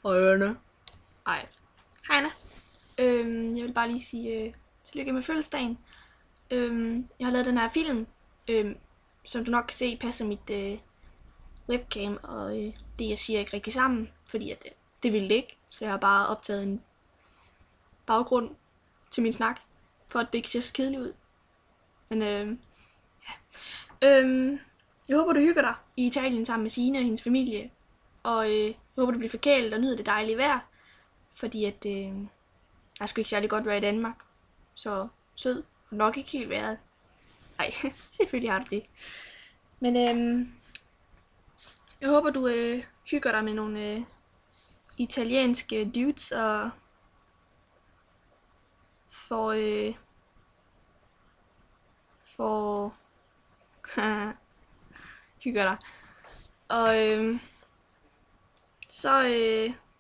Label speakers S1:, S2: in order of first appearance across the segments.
S1: Hej Anna. Hej Anna. Jeg vil bare lige sige tillykke med fødselsdagen. Jeg har lavet den her film, som du nok kan se passer mit webcam og det jeg siger ikke rigtig sammen, fordi at det ville det ikke. Så jeg har bare optaget en baggrund til min snak, for at det ikke ser så kedeligt ud. Men jeg håber du hygger dig i Italien sammen med Signe og hendes familie. Og jeg håber du bliver forkælet og nyder det dejlige vejr. Fordi at jeg skulle ikke særlig godt være i Danmark. Så sød og nok ikke helt været. Nej, selvfølgelig har du det. Men jeg håber du hygger dig med nogle italienske dudes og får hygger dig. Og så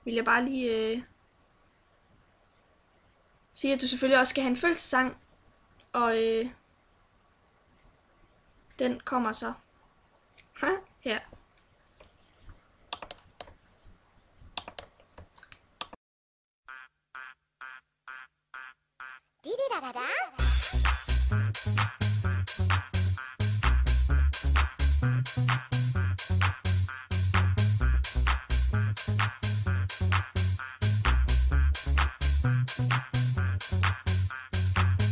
S1: vil jeg bare lige sige, at du selvfølgelig også skal have en fødselsdagssang. Og den kommer så her.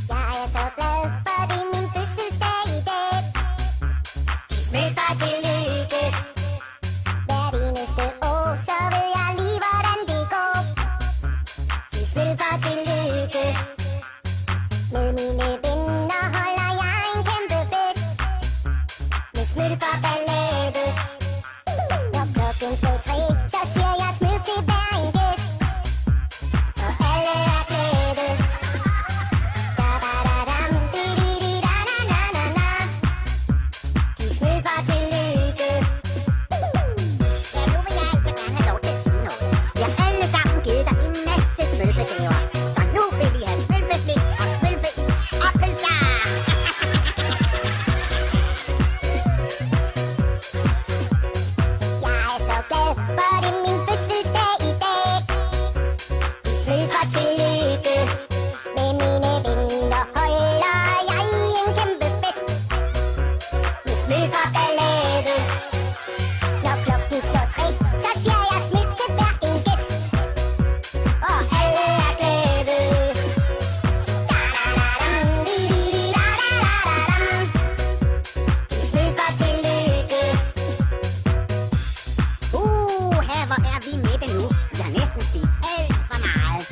S2: Jeg er så glad, for det er min fødselsdag i dag. Smid dig til lykke. Hvert eneste år, så ved jeg lige, hvordan det går. Smid dig til lykke. Med mine venner holder jeg en kæmpe fest. Med smid for ballade. Når klokken slår 3, så siger jeg smid til hver en gæst. Og alle er glade. Hvor er vi mætte nu? Vi har næsten spist alt for meget.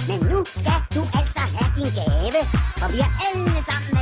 S2: Men nu skal du altså have din gave, for vi har alle sammen